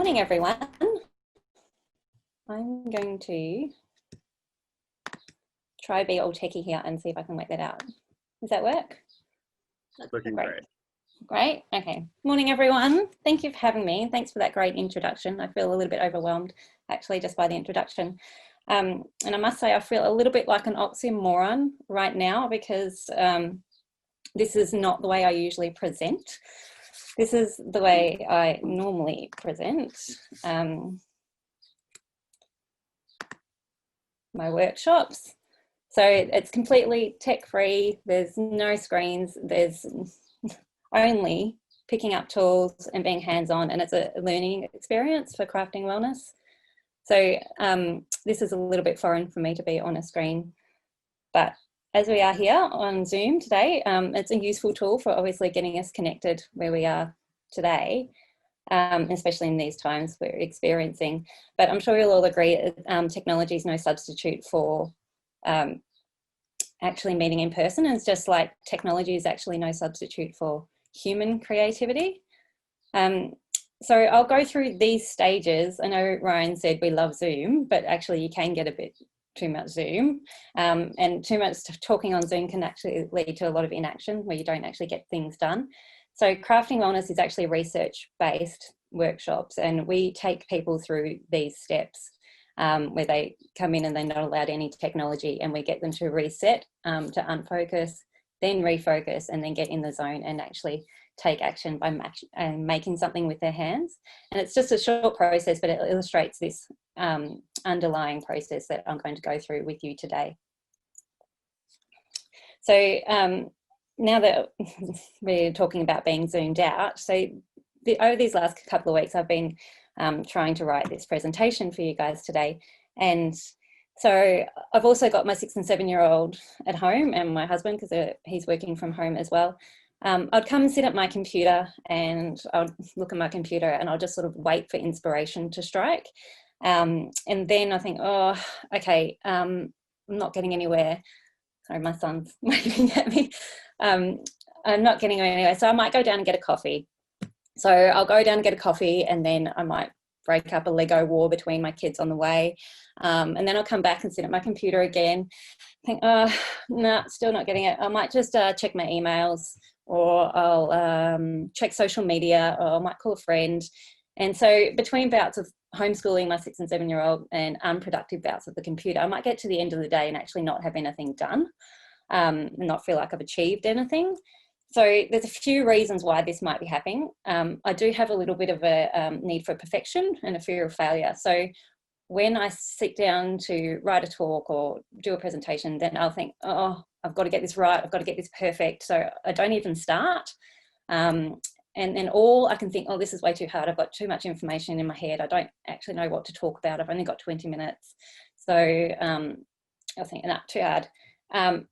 Morning, everyone. I'm going to try be all techie here and see if I can work that out. Does that work? That's looking great. Great. Okay. Morning, everyone. Thank you for having me. Thanks for that great introduction. I feel a little bit overwhelmed, actually, just by the introduction. And I must say, I feel a little bit like an oxymoron right now because this is not the way I usually present. This is the way I normally present my workshops. So it's completely tech-free. There's no screens. There's only picking up tools and being hands-on, and it's a learning experience for crafting wellness. So this is a little bit foreign for me to be on a screen, but as we are here on Zoom today, it's a useful tool for obviously getting us connected where we are today, especially in these times we're experiencing. But I'm sure you'll all agree technology is no substitute for actually meeting in person. It's just like technology is actually no substitute for human creativity. So I'll go through these stages. I know Ryan said we love Zoom, but actually you can get a bit too much Zoom, and too much talking on Zoom can actually lead to a lot of inaction where you don't actually get things done. So Crafting Wellness is actually research-based workshops, and we take people through these steps where they come in and they're not allowed any technology, and we get them to reset, to unfocus, then refocus, and then get in the zone and actually take action by making something with their hands. And it's just a short process, but it illustrates this underlying process that I'm going to go through with you today. So now that we're talking about being zoomed out, so over these last couple of weeks, I've been trying to write this presentation for you guys today. And so I've also got my 6 and 7-year-old at home and my husband, because he's working from home as well. I'd come and sit at my computer and I'd look at my computer and I'll just sort of wait for inspiration to strike. And then I think, oh, okay, I'm not getting anywhere. Sorry, my son's waving at me. I'm not getting anywhere. So I might go down and get a coffee. So I'll go down and get a coffee, and then I might break up a Lego war between my kids on the way. And then I'll come back and sit at my computer again. Think, oh, no, still not getting it. I might just check my emails, or I'll check social media, or I might call a friend. And so between bouts of homeschooling my 6 and 7-year-old and unproductive bouts of the computer, I might get to the end of the day and actually not have anything done, and not feel like I've achieved anything. So there's a few reasons why this might be happening. I do have a little bit of a need for perfection and a fear of failure. So when I sit down to write a talk or do a presentation, then I'll think, oh, I've got to get this right. I've got to get this perfect. So I don't even start. And then all I can think, oh, this is way too hard. I've got too much information in my head. I don't actually know what to talk about. I've only got 20 minutes. So I think, nah, too hard.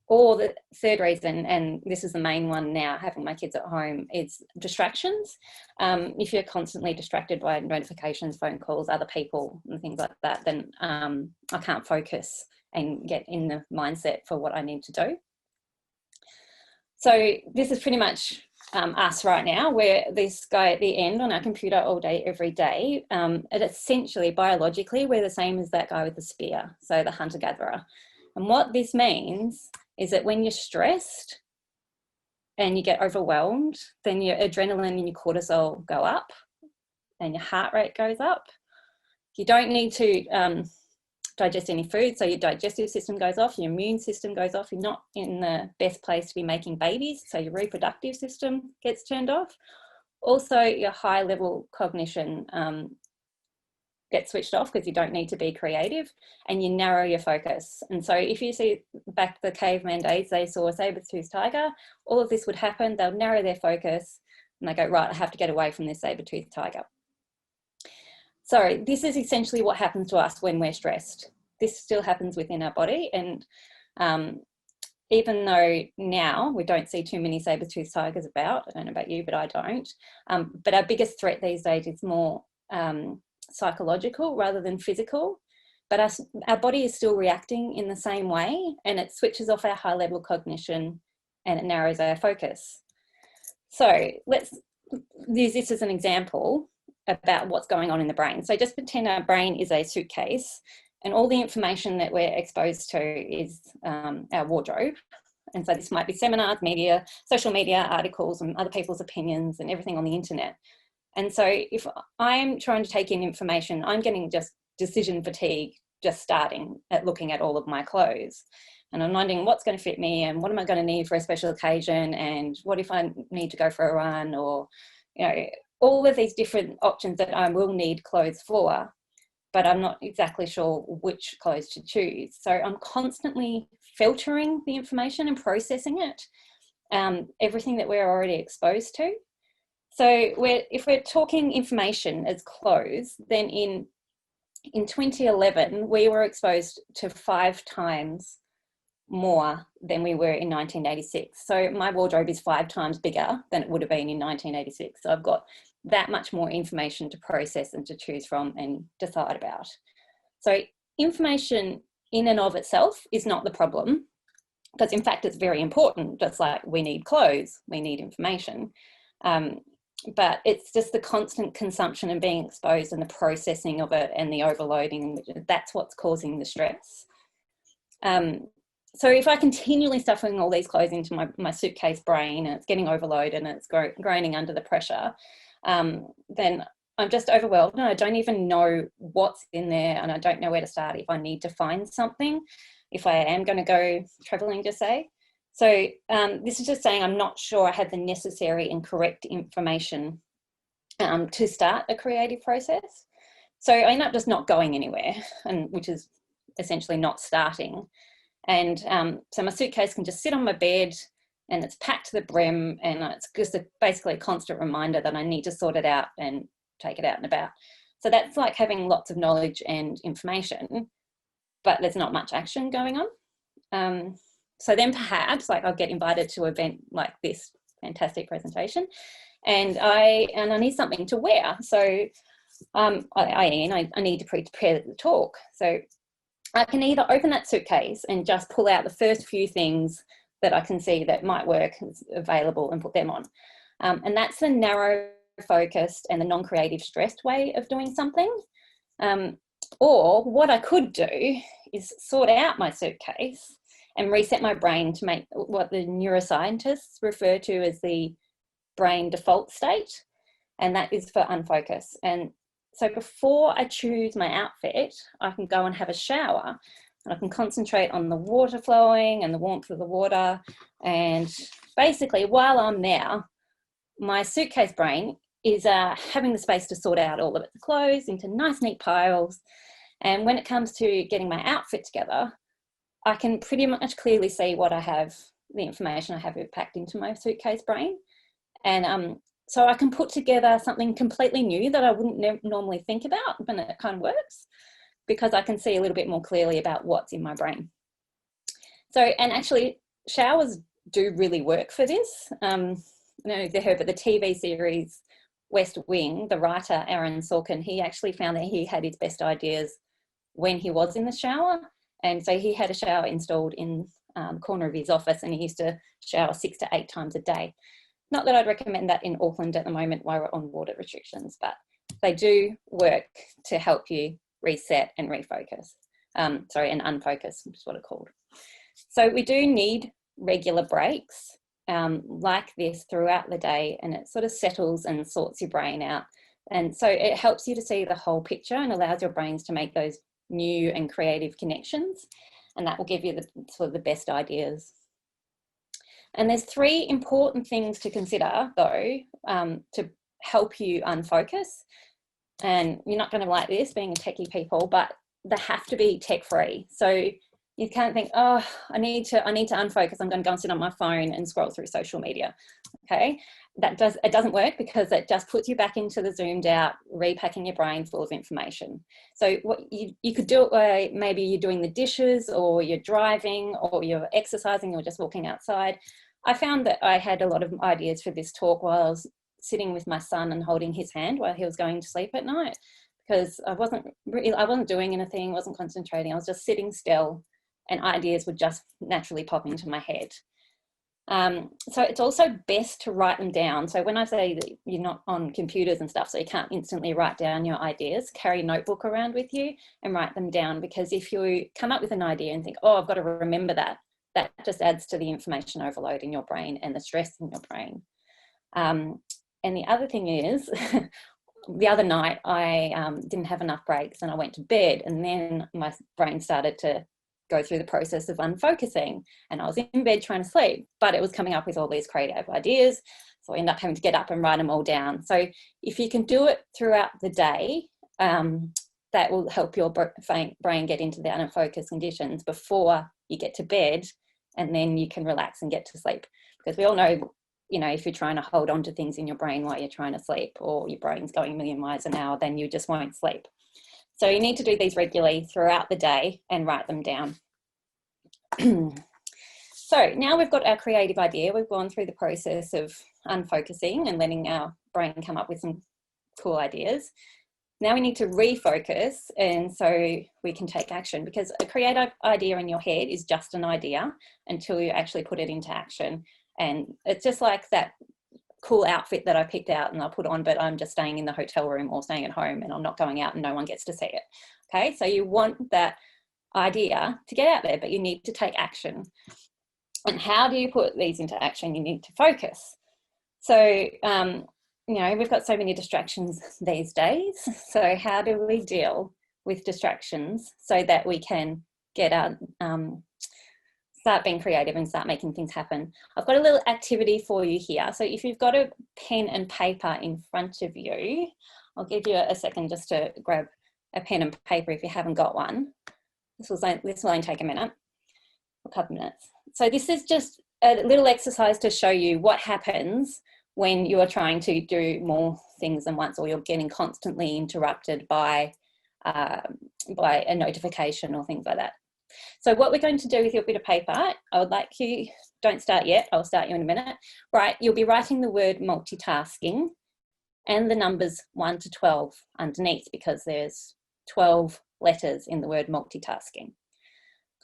Or the third reason, and this is the main one now, having my kids at home, is distractions. If you're constantly distracted by notifications, phone calls, other people and things like that, then I can't focus and get in the mindset for what I need to do. So this is pretty much us right now, where this guy at the end on our computer all day, every day, and essentially biologically, we're the same as that guy with the spear, so the hunter-gatherer. And what this means is that when you're stressed and you get overwhelmed, then your adrenaline and your cortisol go up and your heart rate goes up. You don't need to digest any food, so your digestive system goes off, your immune system goes off, you're not in the best place to be making babies, so your reproductive system gets turned off. Also, your high level cognition get switched off because you don't need to be creative, and you narrow your focus. And so if you see back the caveman days, they saw a saber-toothed tiger, all of this would happen. They'll narrow their focus and they go, right, I have to get away from this saber-toothed tiger. So this is essentially what happens to us when we're stressed. This still happens within our body. And even though now we don't see too many saber-toothed tigers about, I don't know about you, but I don't. But our biggest threat these days is more psychological rather than physical, but our body is still reacting in the same way, and it switches off our high level cognition and it narrows our focus. So let's use this as an example about what's going on in the brain. So just pretend our brain is a suitcase, and all the information that we're exposed to is our wardrobe. And so this might be seminars, media, social media, articles, and other people's opinions and everything on the internet. And so if I'm trying to take in information, I'm getting just decision fatigue just starting at looking at all of my clothes. And I'm wondering what's going to fit me and what am I going to need for a special occasion, and what if I need to go for a run, or, you know, all of these different options that I will need clothes for, but I'm not exactly sure which clothes to choose. So I'm constantly filtering the information and processing it, everything that we're already exposed to. So if we're talking information as clothes, then in 2011, we were exposed to 5 times more than we were in 1986. So my wardrobe is 5 times bigger than it would have been in 1986. So I've got that much more information to process and to choose from and decide about. So information in and of itself is not the problem, because in fact it's very important. Just like we need clothes, we need information. But it's just the constant consumption and being exposed and the processing of it and the overloading, that's what's causing the stress. So if I continually stuffing all these clothes into my suitcase brain, and it's getting overloaded and it's groaning under the pressure, then I'm just overwhelmed and I don't even know what's in there, and I don't know where to start if I need to find something, if I am going to go traveling, just say. So this is just saying I'm not sure I have the necessary and correct information to start a creative process. So I end up just not going anywhere, and which is essentially not starting. And so my suitcase can just sit on my bed and it's packed to the brim, and it's just basically a constant reminder that I need to sort it out and take it out and about. So that's like having lots of knowledge and information, but there's not much action going on. So then perhaps like I'll get invited to an event like this fantastic presentation, and I need something to wear. So I need to prepare the talk. So I can either open that suitcase and just pull out the first few things that I can see that might work available and put them on. And that's the narrow focused and the non-creative stressed way of doing something. Or what I could do is sort out my suitcase and reset my brain to make what the neuroscientists refer to as the brain default state, and that is for unfocus. And so before I choose my outfit, I can go and have a shower, and I can concentrate on the water flowing and the warmth of the water. And basically while I'm there, my suitcase brain is having the space to sort out all of its clothes into nice neat piles. And when it comes to getting my outfit together, I can pretty much clearly see what I have, the information I have packed into my suitcase brain. And so I can put together something completely new that I wouldn't normally think about, but it kind of works because I can see a little bit more clearly about what's in my brain. So, and actually showers do really work for this. You know, the TV series West Wing, the writer Aaron Sorkin, he actually found that he had his best ideas when he was in the shower. And so he had a shower installed in the corner of his office, and he used to shower 6 to 8 times a day. Not that I'd recommend that in Auckland at the moment while we're on water restrictions, but they do work to help you reset and refocus. And unfocus, which is what it's called. So we do need regular breaks like this throughout the day, and it sort of settles and sorts your brain out. And so it helps you to see the whole picture and allows your brains to make those new and creative connections, and that will give you the best ideas. And there's 3 important things to consider though to help you unfocus. And you're not going to like this being a techie people, but they have to be tech free. So you can't think, oh, I need to unfocus, I'm going to go and sit on my phone and scroll through social media. Okay, it doesn't work, because it just puts you back into the zoomed out, repacking your brain full of information. So what you could do it, maybe you're doing the dishes, or you're driving, or you're exercising, or just walking outside. I found that I had a lot of ideas for this talk while I was sitting with my son and holding his hand while he was going to sleep at night, because I wasn't doing anything, wasn't concentrating. I was just sitting still, and ideas would just naturally pop into my head. So it's also best to write them down. So when I say that you're not on computers and stuff, so you can't instantly write down your ideas, carry a notebook around with you and write them down, because if you come up with an idea and think, oh, I've got to remember that, that just adds to the information overload in your brain and the stress in your brain. And the other thing is, the other night I didn't have enough breaks and I went to bed, and then my brain started to go through the process of unfocusing, and I was in bed trying to sleep, but it was coming up with all these creative ideas. So I ended up having to get up and write them all down. So if you can do it throughout the day, that will help your brain get into the unfocused conditions before you get to bed, and then you can relax and get to sleep. Because we all know, you know, if you're trying to hold on to things in your brain while you're trying to sleep, or your brain's going a million miles an hour, then you just won't sleep. So you need to do these regularly throughout the day and write them down. So now we've got our creative idea. We've gone through the process of unfocusing and letting our brain come up with some cool ideas. Now we need to refocus, and so we can take action, because a creative idea in your head is just an idea until you actually put it into action. And it's just like that cool outfit that I picked out and I put on, but I'm just staying in the hotel room or staying at home and I'm not going out and no one gets to see it. Okay, so you want that idea to get out there, but you need to take action. And how do you put these into action? You need to focus. So, you know, we've got so many distractions these days. So how do we deal with distractions so that we can get out, start being creative and start making things happen? I've got a little activity for you here. So if you've got a pen and paper in front of you, I'll give you a second just to grab a pen and paper if you haven't got one. This will only take a minute, a couple of minutes. So this is just a little exercise to show you what happens when you are trying to do more things than once, or you're getting constantly interrupted by a notification or things like that. So what we're going to do with your bit of paper, I would like you, don't start yet, I'll start you in a minute. Right, you'll be writing the word multitasking and the numbers 1 to 12 underneath, because there's 12 letters in the word multitasking.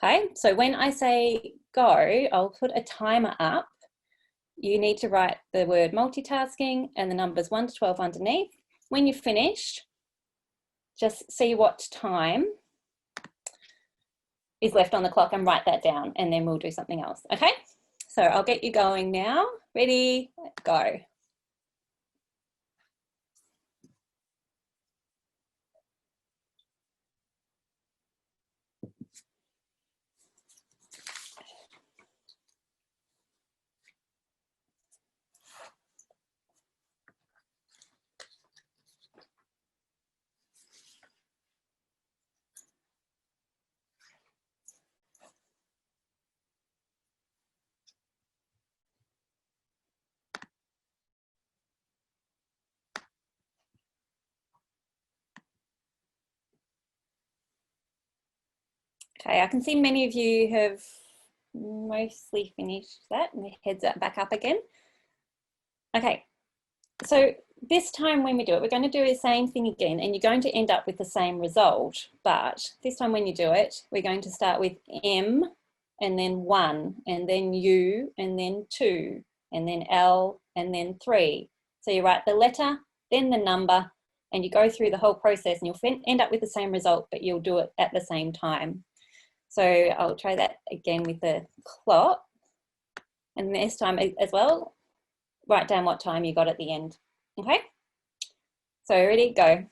Okay, so when I say go, I'll put a timer up. You need to write the word multitasking and the numbers 1 to 12 underneath. When you're finished, just see what time is left on the clock and write that down, and then we'll do something else. Okay, so I'll get you going now. Ready, go. Okay, I can see many of you have mostly finished that and their heads are back up again. Okay, so this time when we do it, we're going to do the same thing again, and you're going to end up with the same result. But this time when you do it, we're going to start with M, and then 1, and then U, and then 2, and then L, and then 3. So you write the letter, then the number, and you go through the whole process, and you'll end up with the same result, but you'll do it at the same time. So I'll try that again with the clock. And this time as well, write down what time you got at the end. Okay? So ready, go.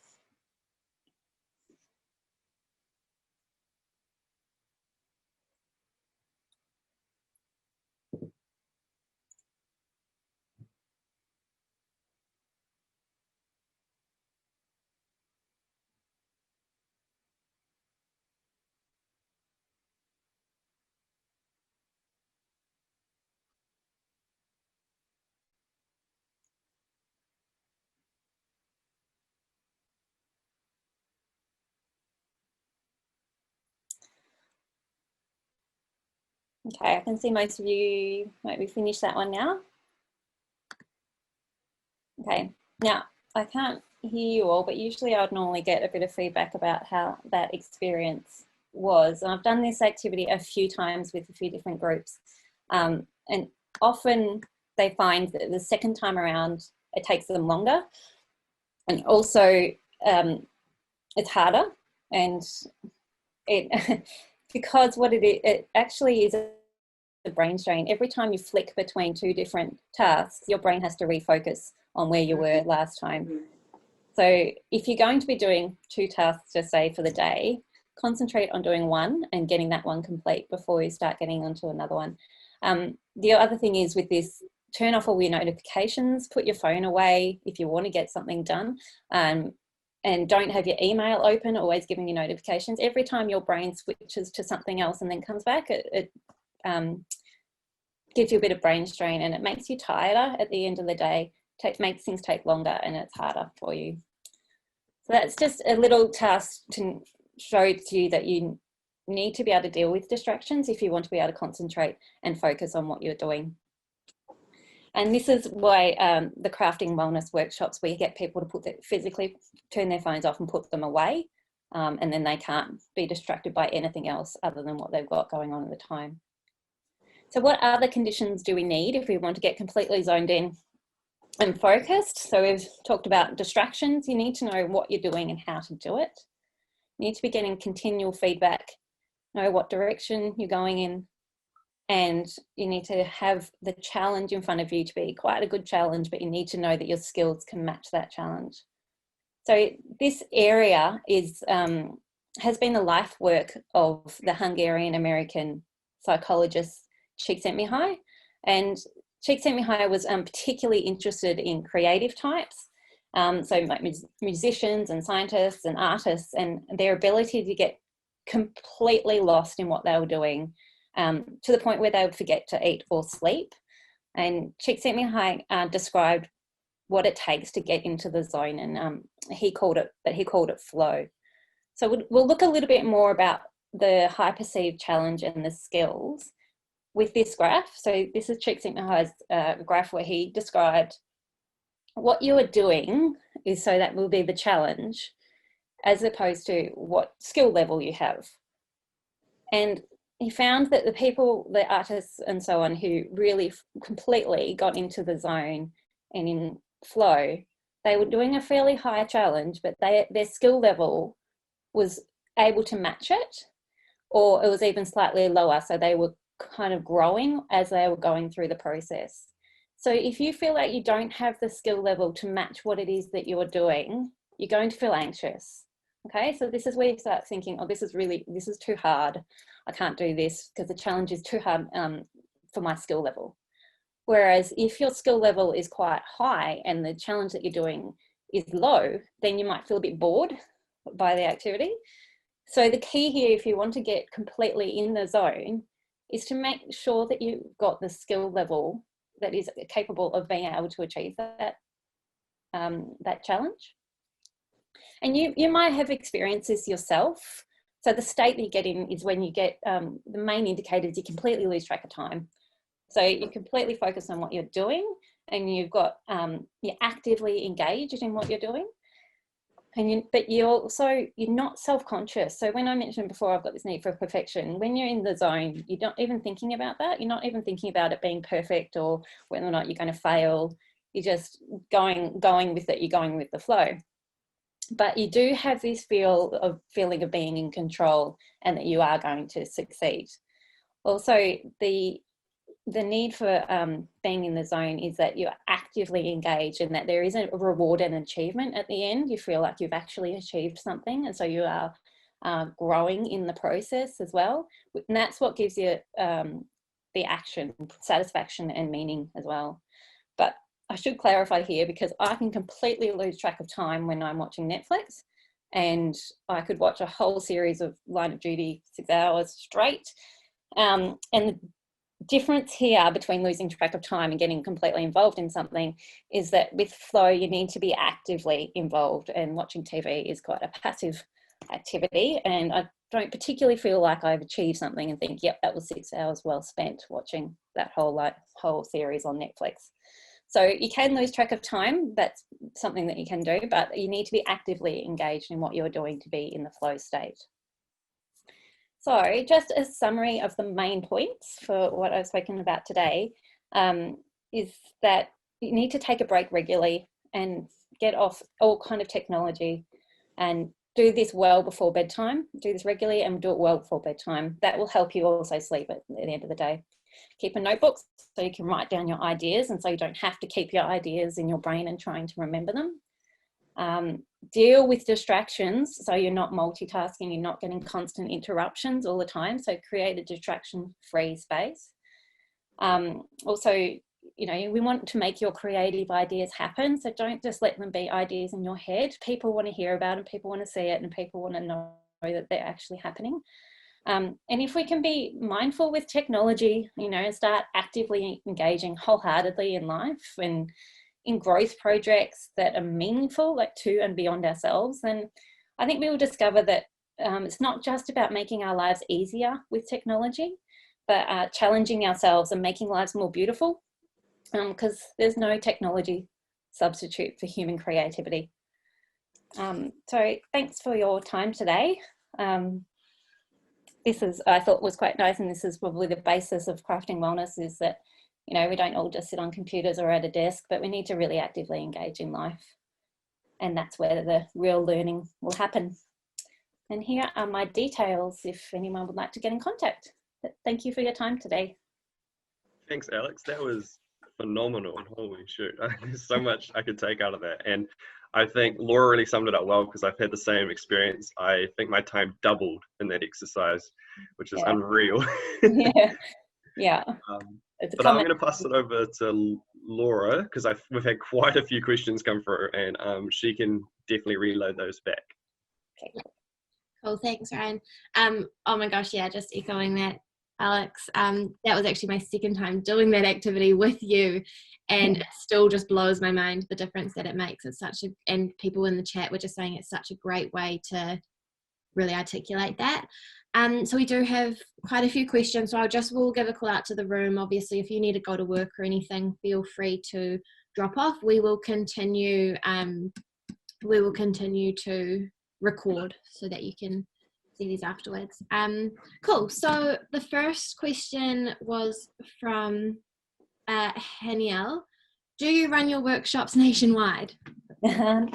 Okay, I can see most of you might be finished that one now. Okay, now I can't hear you all, but usually I'd normally get a bit of feedback about how that experience was. And I've done this activity a few times with a few different groups. And often they find that the second time around, it takes them longer. And also it's harder, and it because what it actually is a brain strain. Every time you flick between two different tasks, your brain has to refocus on where you were last time. So if you're going to be doing two tasks, just say for the day, concentrate on doing one and getting that one complete before you start getting onto another one. The other thing is with this, turn off all your notifications, put your phone away if you want to get something done, and don't have your email open, always giving you notifications. Every time your brain switches to something else and then comes back, it gives you a bit of brain strain, and it makes you tireder at the end of the day, makes things take longer, and it's harder for you. So that's just a little task to show to you that you need to be able to deal with distractions if you want to be able to concentrate and focus on what you're doing. And this is why the crafting wellness workshops, where you get people to physically turn their phones off and put them away, and then they can't be distracted by anything else other than what they've got going on at the time. So what other conditions do we need if we want to get completely zoned in and focused? So we've talked about distractions. You need to know what you're doing and how to do it. You need to be getting continual feedback, know what direction you're going in, and you need to have the challenge in front of you to be quite a good challenge, but you need to know that your skills can match that challenge. So this area is has been the life work of the Hungarian-American psychologist Csikszentmihalyi, and Csikszentmihalyi was particularly interested in creative types, so like musicians and scientists and artists, and their ability to get completely lost in what they were doing, to the point where they would forget to eat or sleep. And Csikszentmihalyi described what it takes to get into the zone, and he called it flow. So we'll look a little bit more about the high perceived challenge and the skills with this graph. So this is Csikszentmihalyi's graph where he described what you are doing is, so that will be the challenge, as opposed to what skill level you have. And he found that the people, the artists and so on, who really completely got into the zone and in flow, they were doing a fairly high challenge, but their skill level was able to match it, or it was even slightly lower. So they were kind of growing as they were going through the process. So if you feel like you don't have the skill level to match what it is that you're doing, you're going to feel anxious. Okay, so this is where you start thinking, oh, this is too hard. I can't do this because the challenge is too hard for my skill level. Whereas if your skill level is quite high and the challenge that you're doing is low, then you might feel a bit bored by the activity. So the key here, if you want to get completely in the zone, is to make sure that you've got the skill level that is capable of being able to achieve that, that challenge. And you might have experienced this yourself. So the state that you get in is when you get, the main indicators, you completely lose track of time. So you completely focus on what you're doing, and you've got, you're actively engaged in what you're doing. But you're not self-conscious. So when I mentioned before, I've got this need for perfection. When you're in the zone, you're not even thinking about that. You're not even thinking about it being perfect or whether or not you're going to fail. You're just going with it. You're going with the flow. But you do have this feeling of being in control and that you are going to succeed. Also, the need for being in the zone is that you're actively engaged, and that there is a reward and achievement at the end. You feel like you've actually achieved something, and so you are growing in the process as well. And that's what gives you the action, satisfaction and meaning as well. But I should clarify here, because I can completely lose track of time when I'm watching Netflix, and I could watch a whole series of Line of Duty 6 hours straight. And the difference here between losing track of time and getting completely involved in something is that with flow, you need to be actively involved, and watching TV is quite a passive activity. And I don't particularly feel like I've achieved something and think, yep, that was 6 hours well spent watching that whole series on Netflix. So you can lose track of time. That's something that you can do, but you need to be actively engaged in what you're doing to be in the flow state. So just a summary of the main points for what I've spoken about today. is that you need to take a break regularly and get off all kind of technology and do this well before bedtime. Do this regularly and do it well before bedtime. That will help you also sleep at the end of the day. Keep a notebook so you can write down your ideas, and so you don't have to keep your ideas in your brain and trying to remember them. Deal with distractions so you're not multitasking, you're not getting constant interruptions all the time. So create a distraction-free space. Also, you know, we want to make your creative ideas happen, so don't just let them be ideas in your head. People want to hear about them, people want to see it, and people want to know that they're actually happening. And if we can be mindful with technology, you know, and start actively engaging wholeheartedly in life and in growth projects that are meaningful, like to and beyond ourselves, then I think we will discover that it's not just about making our lives easier with technology, but challenging ourselves and making lives more beautiful, because there's no technology substitute for human creativity. So thanks for your time today. This is, I thought, was quite nice, and this is probably the basis of crafting wellness, is that, you know, we don't all just sit on computers or at a desk, but we need to really actively engage in life, and that's where the real learning will happen. And here are my details if anyone would like to get in contact. But thank you for your time today. Thanks, Alex. That was phenomenal. Holy shoot. There's so much I could take out of that. And I think Laura really summed it up well, because I've had the same experience. I think my time doubled in that exercise, which is unreal. Yeah. But I'm going to pass it over to Laura, because we've had quite a few questions come through, and she can definitely reload those back. Okay. Cool, thanks, Ryan. Oh my gosh, yeah, just echoing that, Alex. That was actually my second time doing that activity with you, and it still just blows my mind the difference that it makes. It's such a, and people in the chat were just saying it's such a great way to really articulate that. So we do have quite a few questions, so we'll give a call out to the room. Obviously, if you need to go to work or anything, feel free to drop off. We will continue to record so that you can see these afterwards. Cool. So the first question was from Haniel. Do you run your workshops nationwide? No,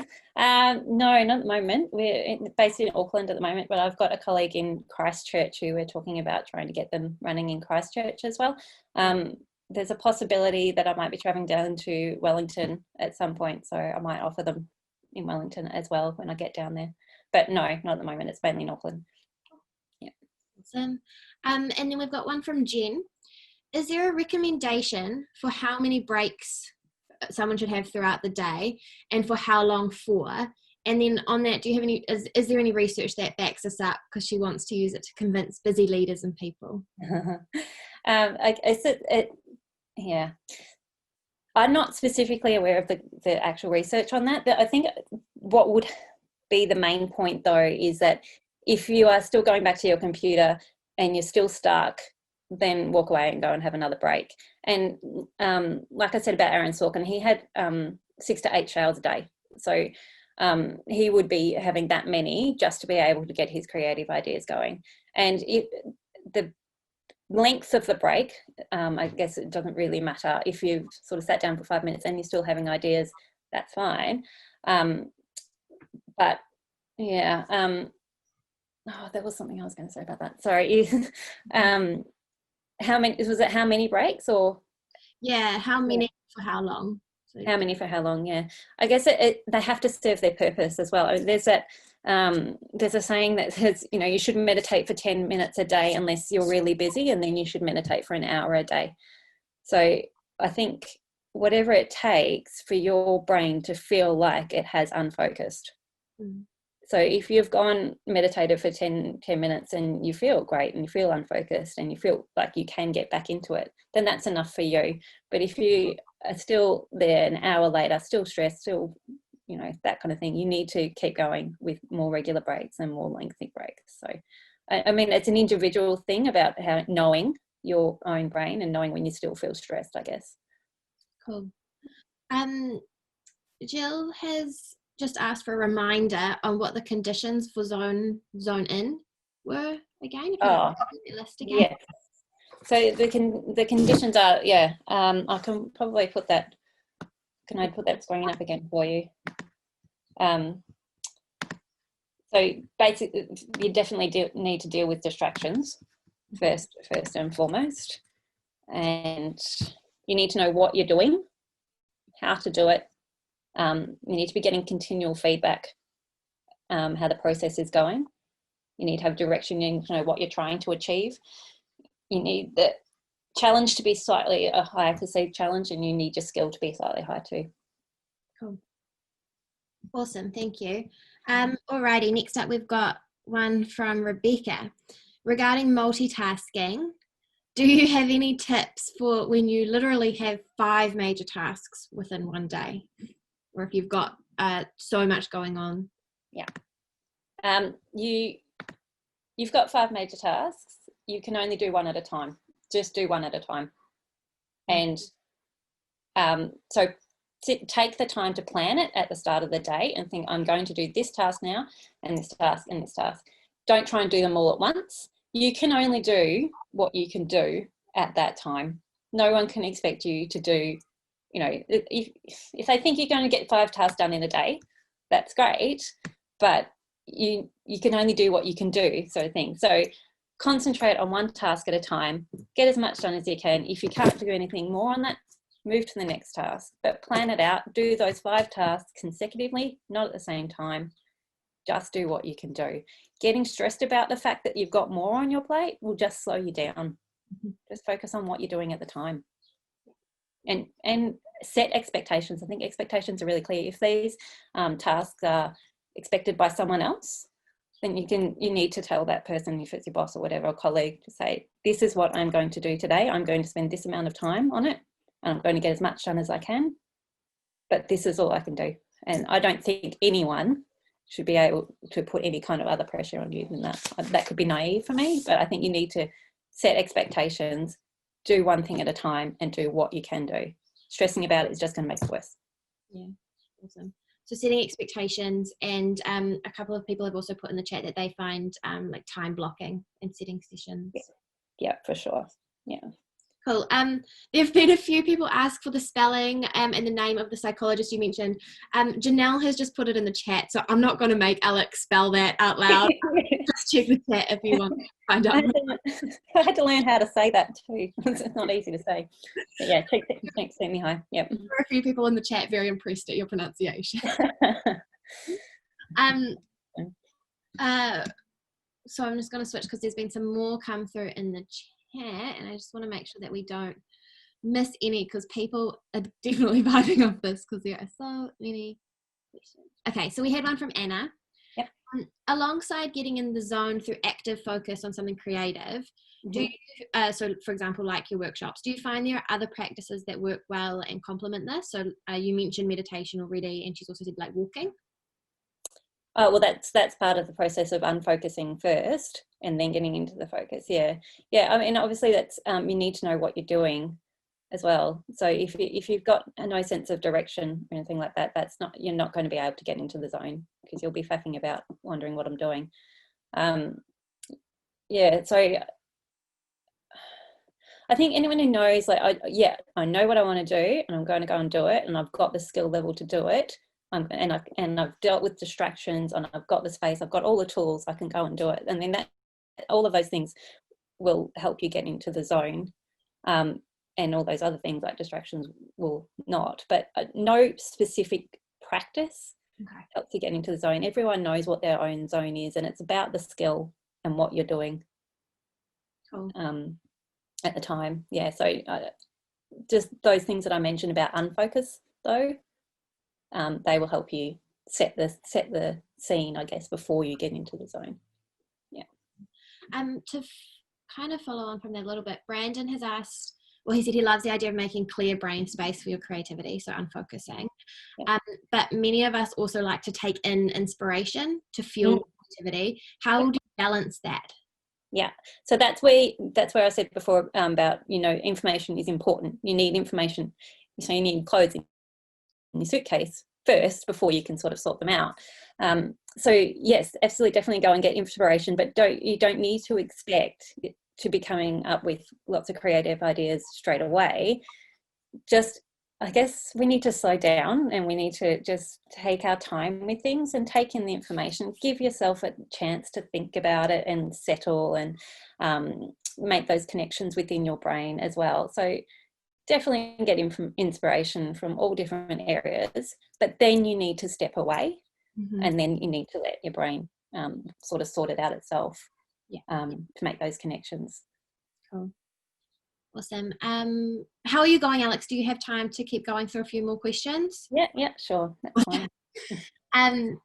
not at the moment. We're based in Auckland at the moment, but I've got a colleague in Christchurch who we're talking about trying to get them running in Christchurch as well. There's a possibility that I might be traveling down to Wellington at some point, so I might offer them in Wellington as well when I get down there. But no, not at the moment. It's mainly in Auckland. Yeah. Awesome. And then we've got one from Jen. Is there a recommendation for how many breaks someone should have throughout the day, and for how long for? And then on that, do you have any, is there any research that backs us up, because she wants to use it to convince busy leaders and people? Yeah. I'm not specifically aware of the actual research on that, but I think what would be the main point though is that if you are still going back to your computer and you're still stuck, then walk away and go and have another break. And like I said about Aaron Sorkin, he had 6 to 8 showers a day. So he would be having that many just to be able to get his creative ideas going. And the length of the break, I guess it doesn't really matter. If you've sort of sat down for 5 minutes and you're still having ideas, that's fine. But yeah, there was something I was going to say about that. Sorry. How many breaks, or? Yeah, how many for how long? So how many for how long? Yeah, I guess they have to serve their purpose as well. There's a saying that says, you know, you shouldn't meditate for 10 minutes a day unless you're really busy, and then you should meditate for an hour a day. So I think whatever it takes for your brain to feel like it has unfocused. So if you've gone meditated for 10 minutes and you feel great and you feel unfocused and you feel like you can get back into it, then that's enough for you. But if you are still there an hour later, still stressed, still, you know, that kind of thing, you need to keep going with more regular breaks and more lengthy breaks. So, I mean, it's an individual thing about how knowing your own brain and knowing when you still feel stressed, I guess. Cool. Jill has just asked for a reminder on what the conditions for zone in were again. If you list again. Yes. So the conditions are, I can probably put that, can I put that screen up again for you? So basically, you definitely need to deal with distractions first and foremost. And you need to know what you're doing, how to do it. You need to be getting continual feedback, how the process is going. You need to have direction, you need to know what you're trying to achieve. You need the challenge to be slightly a higher perceived challenge, and you need your skill to be slightly higher too. Cool. Awesome, thank you. Alrighty, next up we've got one from Rebecca. Regarding multitasking, do you have any tips for when you literally have 5 major tasks within one day? Or if you've got so much going on? Yeah. You've got 5 major tasks. You can only do one at a time. Just do one at a time. And so take the time to plan it at the start of the day and think, I'm going to do this task now, and this task, and this task. Don't try and do them all at once. You can only do what you can do at that time. No one can expect you to do, you know, if they think you're going to get 5 tasks done in a day, that's great, but you can only do what you can do, sort of thing. So concentrate on one task at a time, get as much done as you can. If you can't do anything more on that, move to the next task, but plan it out. Do those 5 tasks consecutively, not at the same time. Just do what you can do. Getting stressed about the fact that you've got more on your plate will just slow you down. Just focus on what you're doing at the time. And set expectations. I think expectations are really clear. If these tasks are expected by someone else, then you need to tell that person, if it's your boss or whatever, or colleague, to say, this is what I'm going to do today. I'm going to spend this amount of time on it, and I'm going to get as much done as I can, but this is all I can do. And I don't think anyone should be able to put any kind of other pressure on you than that. That could be naive for me, but I think you need to set expectations, do one thing at a time, and do what you can do. Stressing about it is just going to make it worse. Yeah, awesome. So setting expectations, and a couple of people have also put in the chat that they find like time blocking and setting sessions. Yeah, for sure. Yeah. Cool. There have been a few people ask for the spelling and the name of the psychologist you mentioned. Janelle has just put it in the chat, so I'm not going to make Alex spell that out loud. Just check the chat if you want to find out. I had to learn how to say that too. It's not easy to say. But yeah, check send me hi. Yep. There are a few people in the chat very impressed at your pronunciation. So I'm just going to switch because there's been some more come through in the chat, and I just want to make sure that we don't miss any, because people are definitely vibing off this because there are so many questions. Okay, so we had one from Anna. Yep. Alongside getting in the zone through active focus on something creative, do you, so for example, like your workshops, do you find there are other practices that work well and complement this? So you mentioned meditation already, and she's also said like walking. Oh, well, that's part of the process of unfocusing first and then getting into the focus. Yeah. I mean, obviously that's you need to know what you're doing as well. So if you've got no sense of direction or anything like that, you're not going to be able to get into the zone, because you'll be faffing about wondering what I'm doing. Yeah. So I think anyone who knows, like, I know what I want to do, and I'm going to go and do it, and I've got the skill level to do it. And I've dealt with distractions, and I've got the space, I've got all the tools, I can go and do it. And then all of those things will help you get into the zone. And all those other things like distractions will not. But no specific practice helps you get into the zone. Everyone knows what their own zone is, and it's about the skill and what you're doing at the time. Yeah, so just those things that I mentioned about unfocus, though, they will help you set the scene, I guess, before you get into the zone. Yeah. To kind of follow on from that a little bit, Brandon has asked, well, he said he loves the idea of making clear brain space for your creativity, so unfocusing. Yeah. But many of us also like to take in inspiration to fuel creativity. How do you balance that? Yeah, so that's where I said before about, information is important. You need information, so you need clothes in your suitcase first before you can sort of sort them out. So yes, absolutely, definitely go and get inspiration, but you don't need to expect to be coming up with lots of creative ideas straight away. Just, I guess we need to slow down, and we need to just take our time with things and take in the information. Give yourself a chance to think about it and settle, and make those connections within your brain as well. So definitely get inspiration from all different areas, but then you need to step away, and then you need to let your brain sort of sort it out itself, to make those connections. Cool. Awesome. How are you going, Alex? Do you have time to keep going through a few more questions? Yeah, sure. That's fine.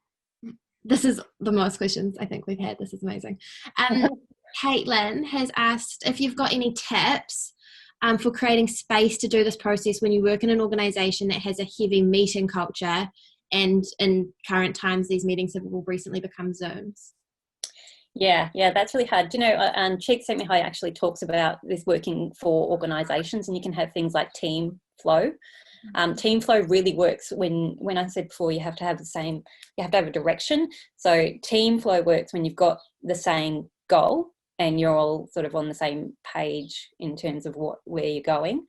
This is the most questions I think we've had. This is amazing. Caitlin has asked if you've got any tips for creating space to do this process when you work in an organisation that has a heavy meeting culture, and in current times these meetings have all recently become Zooms. Yeah, that's really hard. Do you know, Cheek Sent Me High actually talks about this working for organisations, and you can have things like team flow. Team flow really works when I said before, you have to have a direction. So team flow works when you've got the same goal and you're all sort of on the same page in terms of where you're going.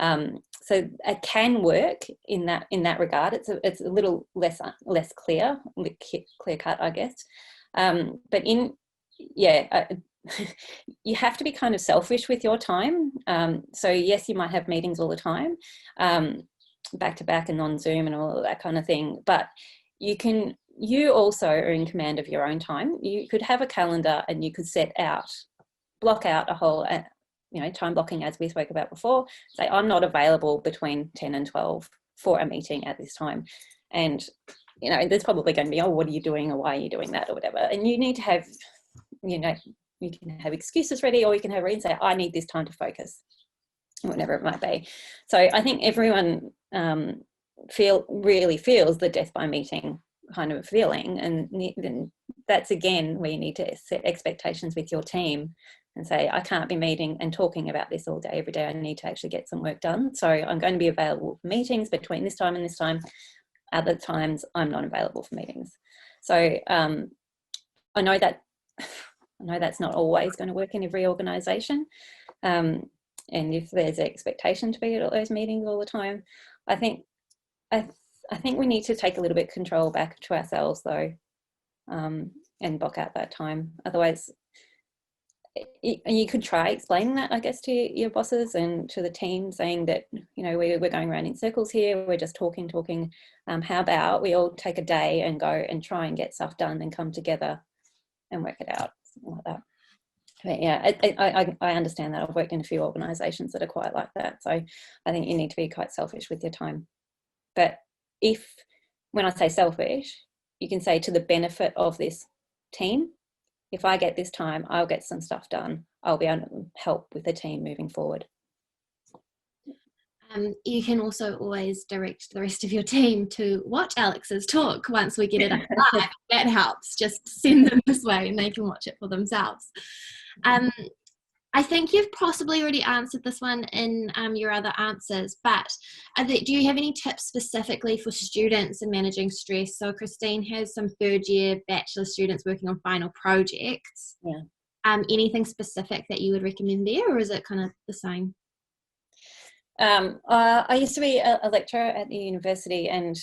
So it can work in that regard. It's a little less clear cut, I guess. But you have to be kind of selfish with your time. So yes, you might have meetings all the time, back to back and on Zoom and all of that kind of thing. But you also are in command of your own time. You could have a calendar and you could block out a whole, time blocking, as we spoke about before. Say, I'm not available between 10 and 12 for a meeting at this time. And, there's probably going to be, what are you doing, or why are you doing that, or whatever. And you need to have, you can have excuses ready, or you can have ready and say, I need this time to focus, whatever it might be. So I think everyone really feels the death by meeting kind of feeling, and that's again where you need to set expectations with your team and say, I can't be meeting and talking about this all day every day. I need to actually get some work done. So I'm going to be available for meetings between this time and this time. Other times I'm not available for meetings. So I know that's not always going to work in every organisation. And if there's an expectation to be at all those meetings all the time, I think we need to take a little bit of control back to ourselves, though, and block out that time. Otherwise, you could try explaining that, I guess, to your bosses and to the team, saying that, we're going around in circles here. We're just talking. How about we all take a day and go and try and get stuff done and come together and work it out, something like that. But yeah, I understand that. I've worked in a few organisations that are quite like that. So I think you need to be quite selfish with your time. But when I say selfish, you can say to the benefit of this team, if I get this time, I'll get some stuff done. I'll be able to help with the team moving forward. You can also always direct the rest of your team to watch Alex's talk once we get it up live. That helps. Just send them this way and they can watch it for themselves. I think you've possibly already answered this one in your other answers, but do you have any tips specifically for students in managing stress? So Christine has some third-year bachelor students working on final projects. Yeah. Anything specific that you would recommend there, or is it kind of the same? I used to be a lecturer at the university, and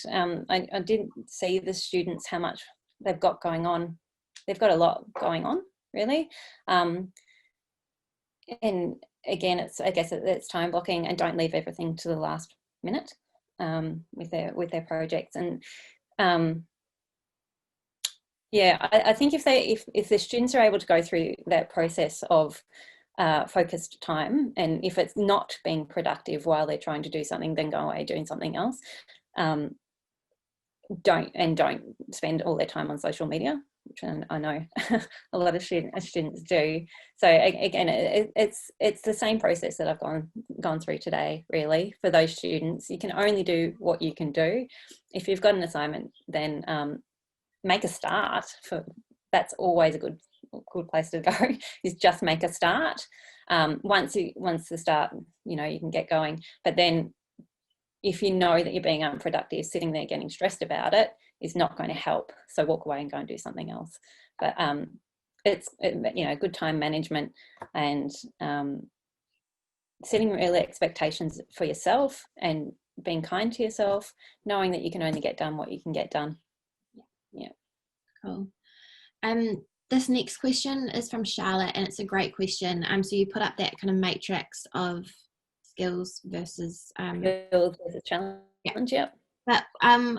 I did see the students how much they've got going on. They've got a lot going on, really. And again, I guess it's time blocking, and don't leave everything to the last minute with their projects. And I think if the students are able to go through that process of focused time, and if it's not being productive while they're trying to do something, then go away doing something else. Don't spend all their time on social media, which I know a lot of students do. So again, it's the same process that I've gone through today, really. For those students, you can only do what you can do. If you've got an assignment, then make a start. That's always a good place to go, is just make a start. Once the start, you can get going. But then if you know that you're being unproductive, sitting there getting stressed about it is not going to help. So walk away and go and do something else. But good time management and setting early expectations for yourself and being kind to yourself, knowing that you can only get done what you can get done. Yeah. Cool. This next question is from Charlotte, and it's a great question. So you put up that kind of matrix of skills versus challenge. Yeah. But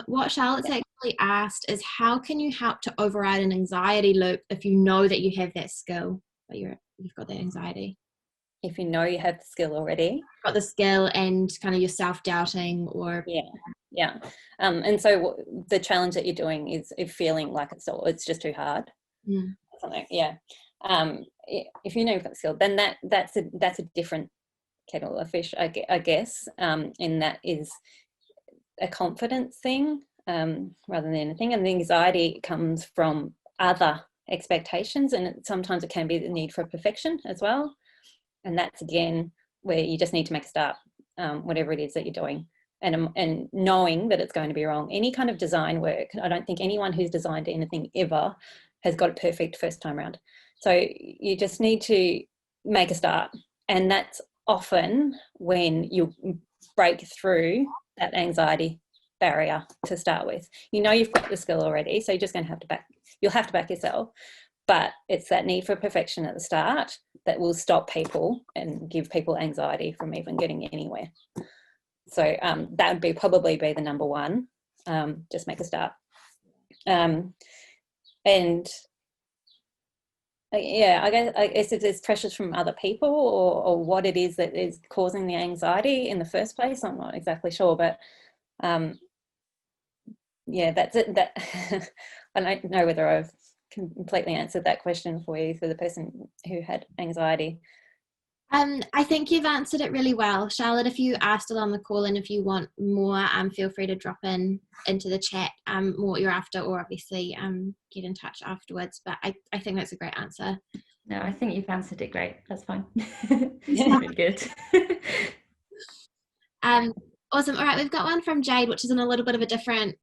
what Charlotte's actually asked is, how can you help to override an anxiety loop if you know that you have that skill, but you've got that anxiety? If you know you have the skill already. Got the skill and kind of your self-doubting or... Yeah. And so the challenge that you're doing is feeling like it's just too hard. Something. Yeah. If you know you've got the skill, then that's a different kettle of fish, I guess. And that is a confidence thing rather than anything. And the anxiety comes from other expectations, and sometimes it can be the need for perfection as well. And that's again where you just need to make a start, whatever it is that you're doing, and knowing that it's going to be wrong. Any kind of design work, I don't think anyone who's designed anything ever has got it perfect first time around. So you just need to make a start, and that's often when you break through that anxiety barrier to start with. You know you've got the skill already, so you're just going to have to you'll have to back yourself. But it's that need for perfection at the start that will stop people and give people anxiety from even getting anywhere. So that would probably be the number one. Just make a start. And yeah, I guess if there's pressures from other people or what it is that is causing the anxiety in the first place, I'm not exactly sure, but yeah, that's it. That I don't know whether I've completely answered that question for you, for the person who had anxiety. I think you've answered it really well, Charlotte. If you are still on the call and if you want more, feel free to drop into the chat what you're after, or obviously get in touch afterwards. But I think that's a great answer. No, I think you've answered it great. That's fine. Really good. Awesome. All right, we've got one from Jade, which is in a little bit of a different.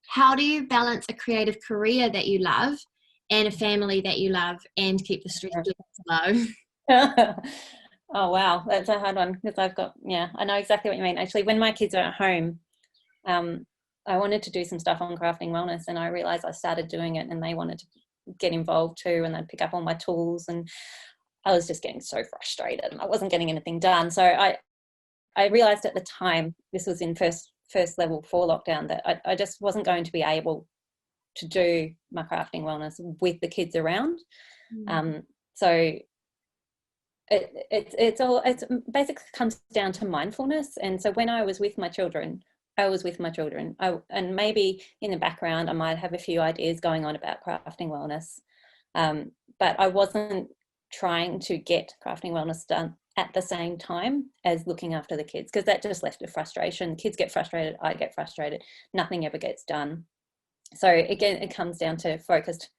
How do you balance a creative career that you love and a family that you love and keep the stress low? Oh wow, that's a hard one, because I know exactly what you mean. Actually, when my kids are at home, I wanted to do some stuff on crafting wellness, and I realized I started doing it and they wanted to get involved too, and they'd pick up all my tools, and I was just getting so frustrated and I wasn't getting anything done. So I realized at the time, this was in first level 4 lockdown, that I just wasn't going to be able to do my crafting wellness with the kids around. So it basically comes down to mindfulness. And so when I was with my children, and maybe in the background I might have a few ideas going on about crafting wellness, but I wasn't trying to get crafting wellness done at the same time as looking after the kids, because that just left a frustration. Kids get frustrated, I get frustrated, nothing ever gets done. So again, it comes down to focused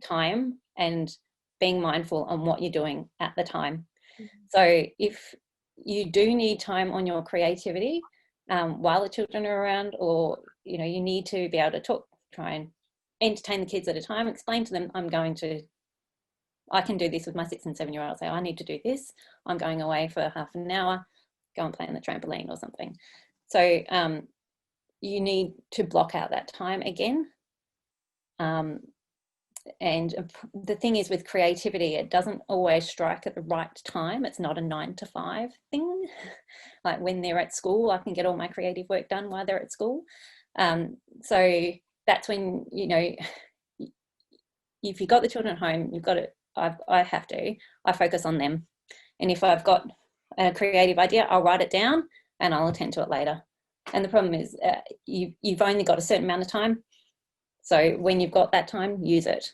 time and being mindful on what you're doing at the time. So if you do need time on your creativity while the children are around, or you need to be able to try and entertain the kids at a time, explain to them, I can do this with my 6 and 7 year olds. Say, I need to do this. I'm going away for half an hour, go and play on the trampoline or something. So you need to block out that time again. And the thing is, with creativity, it doesn't always strike at the right time. It's not a 9 to 5 thing. Like when they're at school, I can get all my creative work done while they're at school. So that's when, if you've got the children at home, you've got to, I focus on them. And if I've got a creative idea, I'll write it down and I'll attend to it later. And the problem is you've only got a certain amount of time. So when you've got that time, use it.